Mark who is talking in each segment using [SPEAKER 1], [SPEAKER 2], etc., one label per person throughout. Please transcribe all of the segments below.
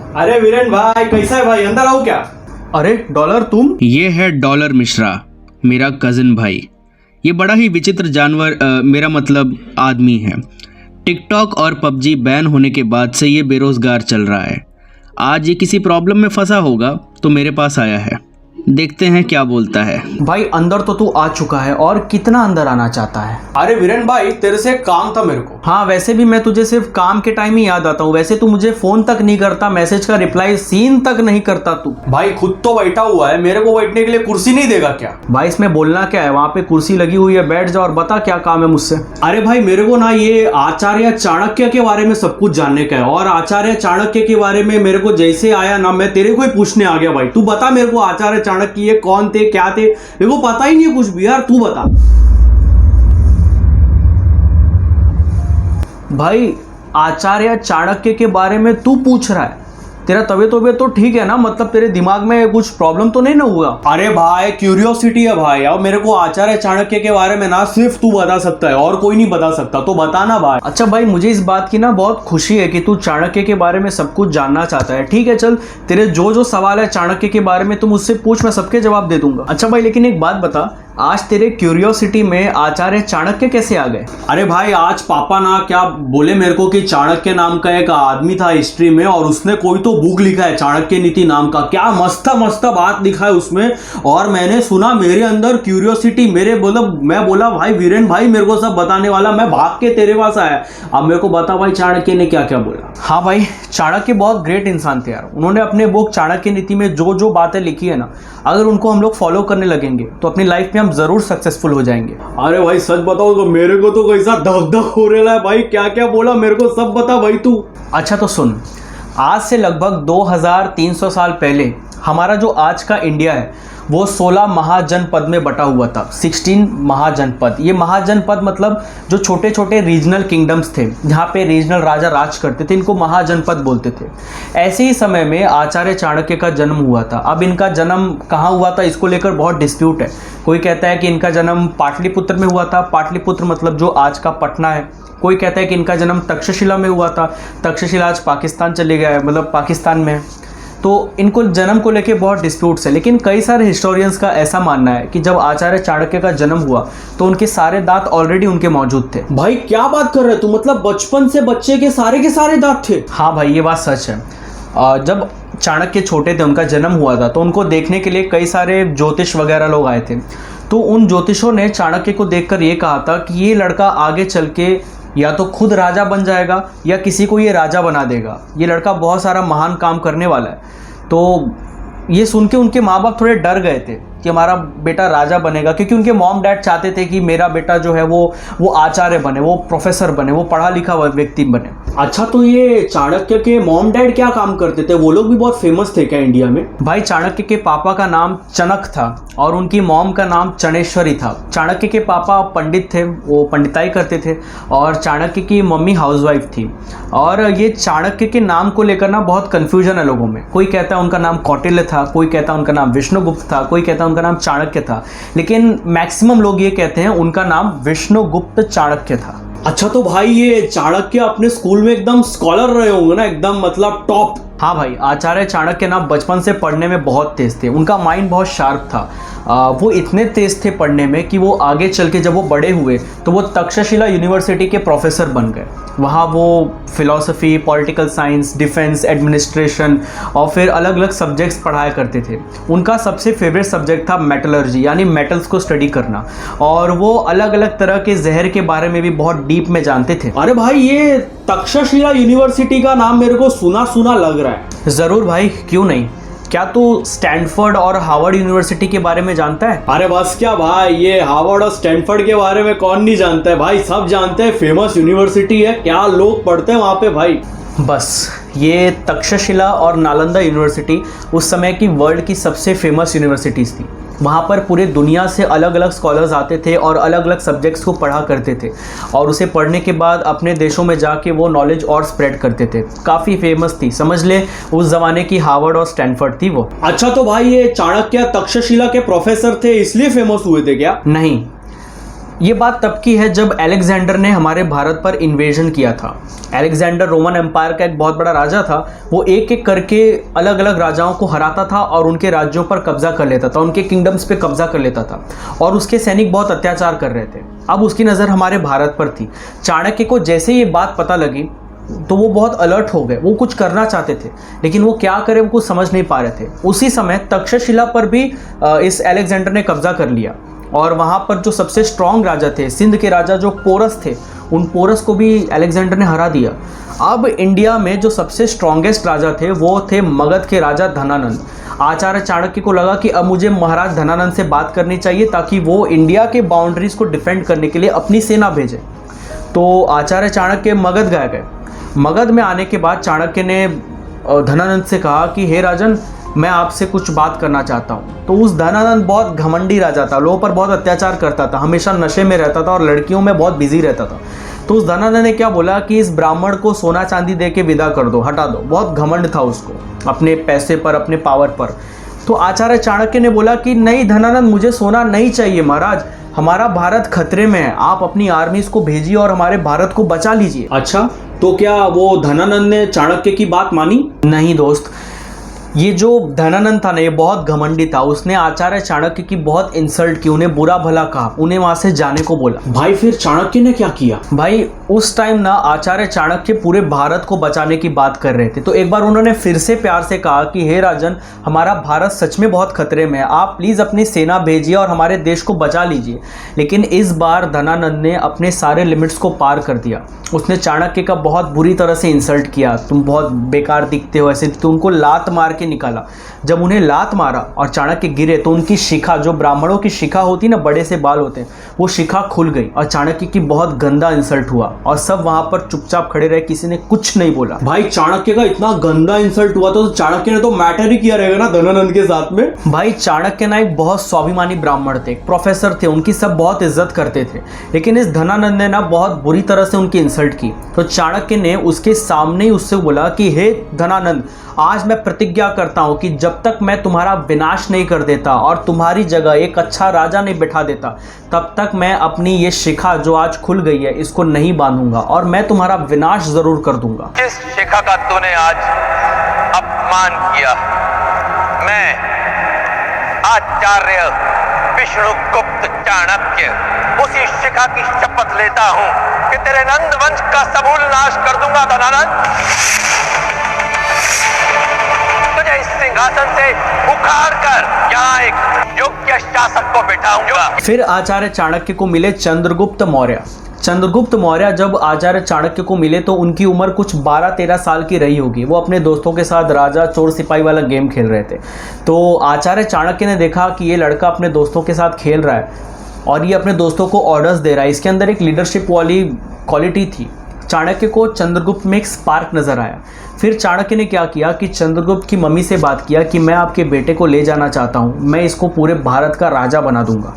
[SPEAKER 1] अरे वीरेन भाई, कैसा है भाई? अंदर आओ क्या?
[SPEAKER 2] अरे डॉलर तुम?
[SPEAKER 3] ये है डॉलर मिश्रा, मेरा कज़न भाई। ये बड़ा ही विचित्र जानवर मेरा मतलब आदमी है। टिकटॉक और पबजी बैन होने के बाद से ये बेरोज़गार चल रहा है। आज ये किसी प्रॉब्लम में फंसा होगा तो मेरे पास आया है। देखते हैं क्या बोलता है।
[SPEAKER 2] भाई अंदर तो तू आ चुका है, और कितना अंदर आना चाहता है?
[SPEAKER 1] अरे वीरेन भाई, तेरे से काम था मेरे को।
[SPEAKER 2] हाँ, वैसे भी मैं तुझे सिर्फ काम के टाइम ही याद आता हूँ। वैसे तू मुझे फोन तक नहीं करता, मैसेज का रिप्लाई सीन तक नहीं करता तू।
[SPEAKER 1] भाई खुद तो बैठा हुआ है, मेरे को बैठने के लिए कुर्सी नहीं देगा क्या?
[SPEAKER 2] भाई इसमें बोलना क्या है? वहाँ पे कुर्सी लगी हुई है, बैठ जा और बता क्या काम है मुझसे।
[SPEAKER 1] अरे भाई, मेरे को ना ये आचार्य चाणक्य के बारे में सब कुछ जानने का है, और आचार्य चाणक्य के बारे में मेरे को जैसे आया ना, मैं तेरे को ही पूछने आ गया। भाई तू बता मेरे को, आचार्य चाणक्य ये कौन थे, क्या थे? मेरे को पता ही नहीं है कुछ भी यार, तू बता।
[SPEAKER 2] भाई आचार्य चाणक्य के बारे में तू पूछ रहा है? तेरा तबीयत तो ठीक है ना? मतलब तेरे दिमाग में कुछ प्रॉब्लम तो नहीं ना हुआ?
[SPEAKER 1] अरे भाई क्यूरियोसिटी है भाई, अब मेरे को आचार्य चाणक्य के बारे में ना सिर्फ तू बता सकता है, और कोई नहीं बता सकता, तो बताना भाई।
[SPEAKER 2] अच्छा भाई, मुझे इस बात की ना बहुत खुशी है कि तू चाणक्य के बारे में सब कुछ जानना चाहता है। ठीक है, चल तेरे जो जो सवाल है चाणक्य के बारे में तुम मुझसे पूछ, मैं सबके जवाब दे दूंगा। अच्छा भाई, लेकिन एक बात बता, आज तेरे क्यूरियोसिटी में आचार्य चाणक्य कैसे आ गए?
[SPEAKER 1] अरे भाई, आज पापा ना क्या बोले मेरे को कि चाणक्य नाम का एक आदमी था हिस्ट्री में, और उसने कोई तो बुक लिखा है चाणक्य नीति नाम का। क्या मस्त मस्त बात लिखा है उसमें, और मैंने सुना, मेरे अंदर क्यूरियोसिटी, मैं बोला भाई वीरेन भाई मेरे को सब बताने वाला, मैं भाग के तेरे पास आया। अब मेरे को बता भाई, चाणक्य ने क्या क्या बोला?
[SPEAKER 2] हाँ भाई, चाणक्य बहुत ग्रेट इंसान थे यार। उन्होंने अपने बुक चाणक्य नीति में जो जो बातें लिखी है ना, अगर उनको हम लोग फॉलो करने लगेंगे तो अपनी लाइफ में हम जरूर सक्सेसफुल हो जाएंगे।
[SPEAKER 1] अरे भाई सच बताओ तो मेरे को तो कैसा धक धक हो रहा है भाई, क्या क्या बोला मेरे को सब बता भाई तू।
[SPEAKER 2] अच्छा तो सुन, आज से लगभग 2300 साल पहले हमारा जो आज का इंडिया है वो 16 महाजनपद में बटा हुआ था। 16 महाजनपद। ये महाजनपद मतलब जो छोटे छोटे रीजनल किंगडम्स थे, जहाँ पे रीजनल राजा राज करते थे, इनको महाजनपद बोलते थे। ऐसे ही समय में आचार्य चाणक्य का जन्म हुआ था। अब इनका जन्म कहाँ हुआ था, इसको लेकर बहुत डिस्प्यूट है। कोई कहता है कि इनका जन्म पाटलिपुत्र में हुआ था। पाटलिपुत्र मतलब जो आज का पटना है। कोई कहता है कि इनका जन्म तक्षशिला में हुआ था। तक्षशिला आज पाकिस्तान चले गया है, मतलब पाकिस्तान में है। तो इनको जन्म को लेके बहुत डिस्प्यूट्स है, लेकिन कई सारे हिस्टोरियंस का ऐसा मानना है कि जब आचार्य चाणक्य का जन्म हुआ तो उनके सारे दांत ऑलरेडी उनके मौजूद थे।
[SPEAKER 1] भाई क्या बात कर रहे तू? मतलब बचपन से बच्चे के सारे दांत थे?
[SPEAKER 2] हाँ भाई, ये बात सच है। जब चाणक्य छोटे थे, उनका जन्म हुआ था, तो उनको देखने के लिए कई सारे ज्योतिष वगैरह लोग आए थे। तो उन ज्योतिषों ने चाणक्य को देखकर ये कहा था कि ये लड़का आगे चल के या तो खुद राजा बन जाएगा या किसी को ये राजा बना देगा। ये लड़का बहुत सारा महान काम करने वाला है। तो ये सुन के उनके माँ बाप थोड़े डर गए थे कि हमारा बेटा राजा बनेगा, क्योंकि उनके मॉम डैड चाहते थे कि मेरा बेटा जो है वो आचार्य बने, वो प्रोफेसर बने, वो पढ़ा लिखा व्यक्ति बने।
[SPEAKER 1] अच्छा, तो ये चाणक्य के मॉम डैड क्या काम करते थे? वो लोग भी बहुत फेमस थे क्या इंडिया में?
[SPEAKER 2] भाई चाणक्य के पापा का नाम चनक था और उनकी मॉम का नाम चनेश्वरी था। चाणक्य के पापा पंडित थे, वो पंडिताई करते थे, और चाणक्य की मम्मी हाउसवाइफ थी। और ये चाणक्य के नाम को लेकर ना बहुत कन्फ्यूजन है लोगों में। कोई कहता है उनका नाम कौटिल्य था, कोई कहता है उनका नाम विष्णुगुप्त था, कोई कहता है उनका नाम चाणक्य था, लेकिन मैक्सिमम लोग ये कहते हैं उनका नाम विष्णुगुप्त चाणक्य था।
[SPEAKER 1] अच्छा, तो भाई ये चाणक्य अपने स्कूल में एकदम स्कॉलर रहे होंगे ना, एकदम मतलब टॉप।
[SPEAKER 2] हाँ भाई, आचार्य चाणक्य ना बचपन से पढ़ने में बहुत तेज थे। उनका माइंड बहुत शार्प था। वो इतने तेज थे पढ़ने में कि वो आगे चल के जब वो बड़े हुए तो वो तक्षशिला यूनिवर्सिटी के प्रोफेसर बन गए। वहाँ वो philosophy, political science, defence, administration और फिर अलग अलग सब्जेक्ट्स पढ़ाया करते थे। उनका सबसे फेवरेट सब्जेक्ट था मेटलर्जी, यानी मेटल्स को स्टडी करना, और वो अलग अलग तरह के जहर के बारे में भी बहुत डीप में जानते थे।
[SPEAKER 1] अरे भाई, ये तक्षशिला यूनिवर्सिटी का नाम मेरे को सुना सुना लग रहा है।
[SPEAKER 2] ज़रूर भाई, क्यों नहीं। क्या तू स्टैनफोर्ड और हार्वर्ड यूनिवर्सिटी के बारे में जानता है?
[SPEAKER 1] अरे बस क्या भाई, ये हार्वर्ड और स्टैनफोर्ड के बारे में कौन नहीं जानता है भाई, सब जानते हैं। फेमस यूनिवर्सिटी है, क्या लोग पढ़ते हैं वहाँ पे भाई।
[SPEAKER 2] बस ये तक्षशिला और नालंदा यूनिवर्सिटी उस समय की वर्ल्ड की सबसे फेमस यूनिवर्सिटीज़ थी। वहाँ पर पूरे दुनिया से अलग अलग स्कॉलर्स आते थे और अलग अलग सब्जेक्ट्स को पढ़ा करते थे, और उसे पढ़ने के बाद अपने देशों में जाके वो नॉलेज और स्प्रेड करते थे। काफ़ी फेमस थी, समझ ले उस ज़माने की हार्वर्ड और स्टैनफोर्ड थी वो।
[SPEAKER 1] अच्छा, तो भाई ये चाणक्य तक्षशिला के प्रोफेसर थे इसलिए फेमस हुए थे क्या?
[SPEAKER 2] नहीं, ये बात तब की है जब अलेक्जेंडर ने हमारे भारत पर इन्वेजन किया था। अलेक्जेंडर रोमन एम्पायर का एक बहुत बड़ा राजा था। वो एक एक करके अलग अलग राजाओं को हराता था और उनके राज्यों पर कब्जा कर लेता था, उनके किंगडम्स पे कब्जा कर लेता था और उसके सैनिक बहुत अत्याचार कर रहे थे। अब उसकी नज़र हमारे भारत पर थी। चाणक्य को जैसे ये बात पता लगी तो वो बहुत अलर्ट हो गए। वो कुछ करना चाहते थे लेकिन वो क्या करें वो कुछ समझ नहीं पा रहे थे। उसी समय तक्षशिला पर भी इस अलेक्जेंडर ने कब्जा कर लिया और वहाँ पर जो सबसे स्ट्रांग राजा थे, सिंध के राजा जो पोरस थे, उन पोरस को भी अलेक्जेंडर ने हरा दिया। अब इंडिया में जो सबसे स्ट्रांगेस्ट राजा थे वो थे मगध के राजा धनानंद। आचार्य चाणक्य को लगा कि अब मुझे महाराज धनानंद से बात करनी चाहिए ताकि वो इंडिया के बाउंड्रीज को डिफेंड करने के लिए अपनी सेना भेजे। तो आचार्य चाणक्य मगध गए। मगध में आने के बाद चाणक्य ने धनानंद से कहा कि हे राजन, मैं आपसे कुछ बात करना चाहता हूँ। तो उस धनानंद बहुत घमंडी राजा था, लोगों पर बहुत अत्याचार करता था, हमेशा नशे में रहता था और लड़कियों में बहुत बिजी रहता था। तो उस धनानंद ने क्या बोला कि इस ब्राह्मण को सोना चांदी दे के विदा कर दो, हटा दो। बहुत घमंड था उसको अपने पैसे पर, अपने पावर पर। तो आचार्य चाणक्य ने बोला कि नहीं धनानंद, मुझे सोना नहीं चाहिए महाराज, हमारा भारत खतरे में है, आप अपनी आर्मीज को भेजिए और हमारे भारत को बचा लीजिए।
[SPEAKER 1] अच्छा, तो क्या वो धनानंद ने चाणक्य की बात मानी?
[SPEAKER 2] नहीं दोस्त, ये जो धनानंद था ना, ये बहुत घमंडी था। उसने आचार्य चाणक्य की बहुत इंसल्ट की, उन्हें बुरा भला कहा, उन्हें वहां से जाने को बोला।
[SPEAKER 1] भाई फिर चाणक्य ने क्या किया?
[SPEAKER 2] भाई उस टाइम ना आचार्य चाणक्य पूरे भारत को बचाने की बात कर रहे थे। तो एक बार उन्होंने फिर से प्यार से कहा कि हे राजन, हमारा भारत सच में बहुत खतरे में है, आप प्लीज़ अपनी सेना भेजिए और हमारे देश को बचा लीजिए। लेकिन इस बार धनानंद ने अपने सारे लिमिट्स को पार कर दिया। उसने चाणक्य का बहुत बुरी तरह से इंसल्ट किया, तुम बहुत बेकार दिखते हो ऐसे, तो उनको लात मार के निकाला। जब उन्हें लात मारा और चाणक्य गिरे तो उनकी शिखा, जो ब्राह्मणों की शिखा होती ना, बड़े से बाल होते हैं, वो शिखा खुल गई और चाणक्य की बहुत गंदा इंसल्ट हुआ और सब वहां पर चुपचाप खड़े रहे, किसी ने कुछ नहीं बोला।
[SPEAKER 1] भाई चाणक्य का इतना गंदा इंसल्ट हुआ तो चाणक्य ने तो मैटर ही किया रहेगा ना धनानंद के साथ में।
[SPEAKER 2] भाई चाणक्य ना एक बहुत स्वाभिमानी ब्राह्मण थे, प्रोफेसर थे, उनकी सब बहुत इज्जत करते थे। लेकिन इस धनानंद ने ना बहुत बुरी तरह से उनकी इंसल्ट की। तो चाणक्य ने उसके सामने ही उससे बोला कि हे धनानंद, आज मैं प्रतिज्ञा करता हूं कि जब तक मैं तुम्हारा विनाश नहीं कर देता और तुम्हारी जगह एक अच्छा राजा नहीं बिठा देता, तब तक मैं अपनी ये शिखा जो आज खुल गई है इसको नहीं बांधूंगा और मैं तुम्हारा विनाश जरूर कर दूंगा।
[SPEAKER 4] जिस शिखा का तूने आज अपमान किया, मैं आचार्य विष्णुगुप्त चाणक्य उसी शिखा की शपथ लेता हूं कि तेरे नंद वंश का समूल नाश कर दूंगा धनानंद। तुझे इस सिंहासन से उखाड़ कर यहाँ एक योग्य शासक को बिठाऊंगा।
[SPEAKER 2] फिर आचार्य चाणक्य को मिले चंद्रगुप्त मौर्य। चंद्रगुप्त मौर्य जब आचार्य चाणक्य को मिले तो उनकी उम्र कुछ 12-13 साल की रही होगी। वो अपने दोस्तों के साथ राजा चोर सिपाही वाला गेम खेल रहे थे। तो आचार्य चाणक्य ने देखा कि ये लड़का अपने दोस्तों के साथ खेल रहा है और ये अपने दोस्तों को ऑर्डर्स दे रहा है, इसके अंदर एक लीडरशिप वाली क्वालिटी थी। चाणक्य को चंद्रगुप्त में एक स्पार्क नज़र आया। फिर चाणक्य ने क्या किया कि चंद्रगुप्त की मम्मी से बात किया कि मैं आपके बेटे को ले जाना चाहता हूँ, मैं इसको पूरे भारत का राजा बना दूंगा।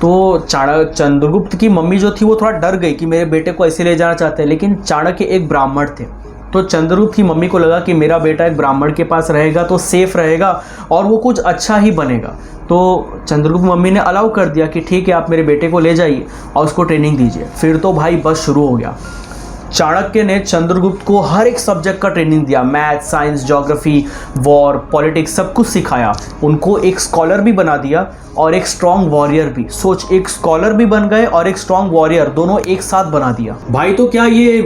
[SPEAKER 2] तो चंद्रगुप्त की मम्मी जो थी वो थोड़ा डर गई कि मेरे बेटे को ऐसे ले जाना चाहते हैं, लेकिन चाणक्य एक ब्राह्मण थे। तो चंद्रगुप्त की मम्मी को लगा कि मेरा बेटा एक ब्राह्मण के पास रहेगा तो सेफ रहेगा और वो कुछ अच्छा ही बनेगा। तो चंद्रगुप्त मम्मी ने अलाउ कर दिया कि ठीक है, आप मेरे बेटे को ले जाइए और उसको ट्रेनिंग दीजिए। फिर तो भाई बस शुरू हो गया। चाणक्य ने चंद्रगुप्त को हर एक सब्जेक्ट का ट्रेनिंग दिया, math, science, geography, war, politics, सब कुछ सिखाया। उनको एक स्कॉलर भी बना दिया और एक स्ट्रॉन्ग वॉरियर भी। सोच, एक स्कॉलर भी बन गए और एक स्ट्रॉन्ग वॉरियर, दोनों एक साथ बना दिया।
[SPEAKER 1] भाई तो क्या ये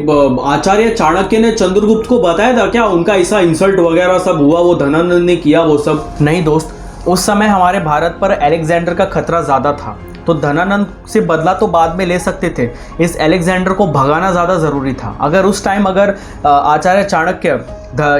[SPEAKER 1] आचार्य चाणक्य ने चंद्रगुप्त को बताया था क्या उनका ऐसा इंसल्ट वगैरह सब हुआ, वो धनानंद ने किया वो सब?
[SPEAKER 2] नहीं दोस्त, उस समय हमारे भारत पर अलेक्जेंडर का खतरा ज़्यादा था, तो धनानंद से बदला तो बाद में ले सकते थे, इस अलेक्जेंडर को भगाना ज़्यादा ज़रूरी था। अगर उस टाइम अगर आचार्य चाणक्य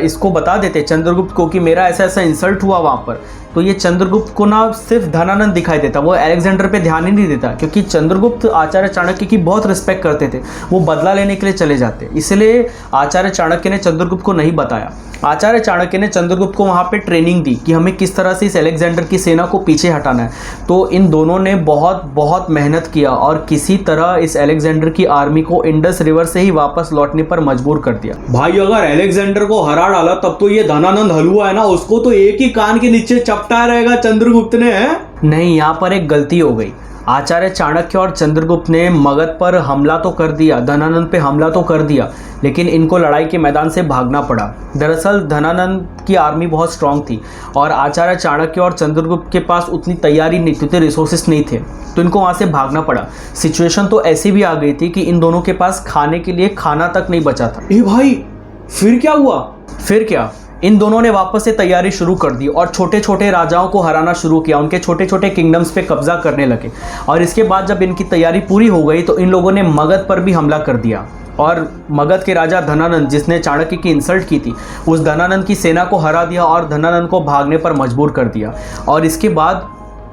[SPEAKER 2] इसको बता देते चंद्रगुप्त को कि मेरा ऐसा ऐसा इंसल्ट हुआ वहाँ पर, तो ये चंद्रगुप्त को ना सिर्फ धनानंद दिखाई देता, वो अलेक्जेंडर पे ध्यान ही नहीं देता, क्योंकि चंद्रगुप्त आचार्य चाणक्य की बहुत रिस्पेक्ट करते थे, वो बदला लेने के लिए चले जाते। इसलिए आचार्य चाणक्य ने चंद्रगुप्त को नहीं बताया। आचार्य चाणक्य ने चंद्रगुप्त को वहाँ पे ट्रेनिंग दी कि हमें किस तरह से इस अलेक्जेंडर की सेना को पीछे हटाना है। तो इन दोनों ने बहुत बहुत मेहनत किया और किसी तरह इस अलेक्जेंडर की आर्मी को इंडस रिवर से ही वापस लौटने पर मजबूर कर दिया।
[SPEAKER 1] भाई अगर अलेक्जेंडर को हरा डाला तब तो ये धनानंद हलुआ है ना, उसको तो एक ही कान के नीचे चपटा रहेगा चंद्रगुप्त ने, है?
[SPEAKER 2] नहीं, यहाँ पर एक गलती हो गई। आचार्य चाणक्य और चंद्रगुप्त ने मगध पर हमला तो कर दिया, धनानंद पे हमला तो कर दिया, लेकिन इनको लड़ाई के मैदान से भागना पड़ा। दरअसल धनानंद की आर्मी बहुत स्ट्रांग थी और आचार्य चाणक्य और चंद्रगुप्त के पास उतनी तैयारी नहीं थी, उतने रिसोर्सेस नहीं थे, तो इनको वहाँ से भागना पड़ा। सिचुएशन तो ऐसी भी आ गई थी कि इन दोनों के पास खाने के लिए खाना तक नहीं बचा था।
[SPEAKER 1] ए भाई, फिर क्या हुआ?
[SPEAKER 2] फिर क्या, इन दोनों ने वापस से तैयारी शुरू कर दी और छोटे छोटे राजाओं को हराना शुरू किया, उनके छोटे छोटे किंगडम्स पे कब्जा करने लगे। और इसके बाद जब इनकी तैयारी पूरी हो गई तो इन लोगों ने मगध पर भी हमला कर दिया और मगध के राजा धनानंद, जिसने चाणक्य की इंसल्ट की थी, उस धनानंद की सेना को हरा दिया और धनानंद को भागने पर मजबूर कर दिया। और इसके बाद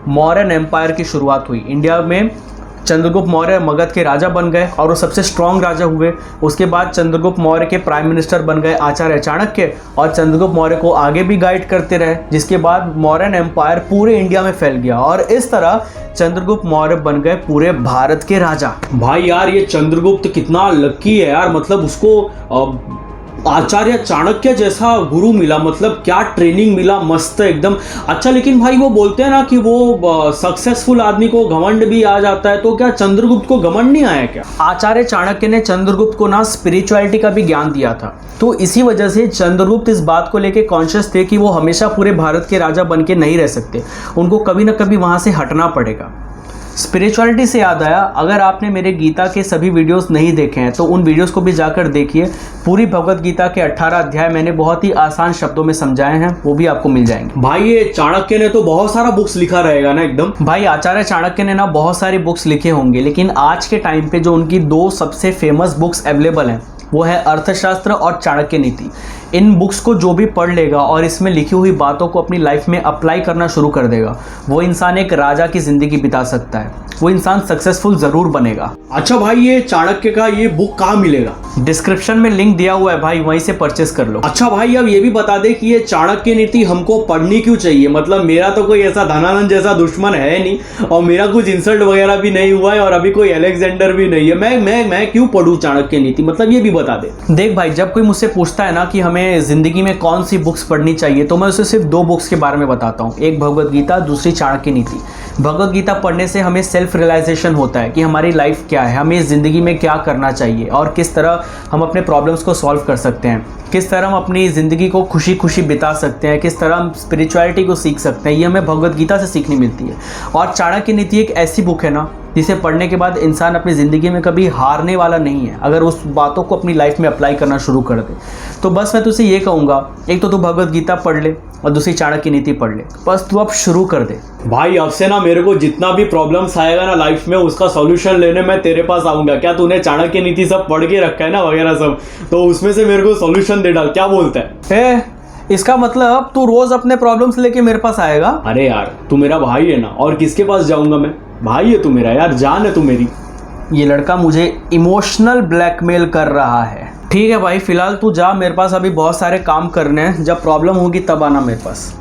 [SPEAKER 2] मौर्यन एम्पायर की शुरुआत हुई। इंडिया में चंद्रगुप्त मौर्य मगध के राजा बन गए और वो सबसे स्ट्रॉन्ग राजा हुए। उसके बाद चंद्रगुप्त मौर्य के प्राइम मिनिस्टर बन गए आचार्य चाणक्य और चंद्रगुप्त मौर्य को आगे भी गाइड करते रहे, जिसके बाद मौर्यन एम्पायर पूरे इंडिया में फैल गया और इस तरह चंद्रगुप्त मौर्य बन गए पूरे भारत के राजा।
[SPEAKER 1] भाई यार, ये चंद्रगुप्त कितना लकी है यार, मतलब उसको आचार्य चाणक्य जैसा गुरु मिला, मतलब क्या ट्रेनिंग मिला, मस्त एकदम। अच्छा, लेकिन भाई वो बोलते हैं ना कि वो सक्सेसफुल आदमी को घमंड भी आ जाता है, तो क्या चंद्रगुप्त को घमंड नहीं आया क्या?
[SPEAKER 2] आचार्य चाणक्य ने चंद्रगुप्त को ना स्पिरिचुअलिटी का भी ज्ञान दिया था, तो इसी वजह से चंद्रगुप्त इस बात को लेके कॉन्शियस थे कि वो हमेशा पूरे भारत के राजा बन के नहीं रह सकते, उनको कभी ना कभी वहाँ से हटना पड़ेगा। स्पिरिचुअलिटी से याद आया, अगर आपने मेरे गीता के सभी वीडियोस नहीं देखे हैं तो उन वीडियोस को भी जाकर देखिए। पूरी भगवत गीता के 18 अध्याय मैंने बहुत ही आसान शब्दों में समझाए हैं, वो भी आपको मिल जाएंगे।
[SPEAKER 1] भाई ये चाणक्य ने तो बहुत सारा बुक्स लिखा रहेगा ना एकदम।
[SPEAKER 2] भाई आचार्य चाणक्य ने ना बहुत सारी बुक्स लिखे होंगे, लेकिन आज के टाइम पे जो उनकी दो सबसे फेमस बुक्स अवेलेबल हैं वो है अर्थशास्त्र और चाणक्य नीति। इन बुक्स को जो भी पढ़ लेगा और इसमें लिखी हुई बातों को अपनी लाइफ में अप्लाई करना शुरू कर देगा, वो इंसान एक राजा की जिंदगी बिता सकता है, वो इंसान सक्सेसफुल जरूर बनेगा।
[SPEAKER 1] अच्छा भाई, ये चाणक्य का ये बुक कहाँ मिलेगा?
[SPEAKER 2] डिस्क्रिप्शन में लिंक दिया हुआ है भाई, वहीं से परचेस कर लो।
[SPEAKER 1] अच्छा भाई, अब ये भी बता दे कि ये चाणक्य नीति हमको पढ़नी क्यों चाहिए? मतलब मेरा तो कोई ऐसा धनानंद जैसा दुश्मन है नहीं और मेरा कुछ इंसल्ट वगैरह भी नहीं हुआ है और अभी कोई अलेक्जेंडर भी नहीं है, मैं क्यों पढ़ूं चाणक्य नीति? मतलब ये भी बता दे।
[SPEAKER 2] देख भाई, जब कोई मुझसे पूछता है ना कि हमें जिंदगी में कौन सी बुक्स पढ़नी चाहिए, तो मैं उसे सिर्फ दो बुक्स के बारे में बताता हूँ, एक भगवत गीता, दूसरी चाणक्य नीति। भगवत गीता पढ़ने से हमें सेल्फ रियलाइजेशन होता है कि हमारी लाइफ क्या है, हमें ज़िंदगी में क्या करना चाहिए और किस तरह हम अपने प्रॉब्लम्स को सॉल्व कर सकते हैं, किस तरह हम अपनी ज़िंदगी को खुशी खुशी बिता सकते हैं, किस तरह हम स्पिरिचुअलिटी को सीख सकते हैं। ये हमें भगवत गीता से सीखनी मिलती है। और चाणक्य नीति एक ऐसी बुक है ना जिसे पढ़ने के बाद इंसान अपनी ज़िंदगी में कभी हारने वाला नहीं है, अगर उस बातों को अपनी लाइफ में अप्लाई करना शुरू कर दे। तो बस मैं तुझसे ये कहूँगा, एक तो तू भगवत गीता पढ़ ले और दूसरी चाणक्य नीति पढ़ ले, बस तू अब शुरू कर दे।
[SPEAKER 1] भाई अब से ना मेरे को जितना भी प्रॉब्लम्स आएगा ना लाइफ में, उसका सॉल्यूशन लेने मैं तेरे पास आऊंगा। क्या तूने चाणक्य नीति सब पढ़ के रखा है ना वगैरह सब, तो उसमें से मेरे को सॉल्यूशन दे डाल, क्या बोलता है?
[SPEAKER 2] इसका मतलब तू रोज अपने प्रॉब्लम्स लेके मेरे पास आएगा?
[SPEAKER 1] अरे यार, तू मेरा भाई है ना, और किसके पास जाऊंगा मैं? भाई है तू मेरा यार, जान है तू मेरी।
[SPEAKER 2] ये लड़का मुझे इमोशनल ब्लैकमेल कर रहा है। ठीक है भाई, फिलहाल तू जा, मेरे पास अभी बहुत सारे काम करने हैं, जब प्रॉब्लम होगी तब आना मेरे पास।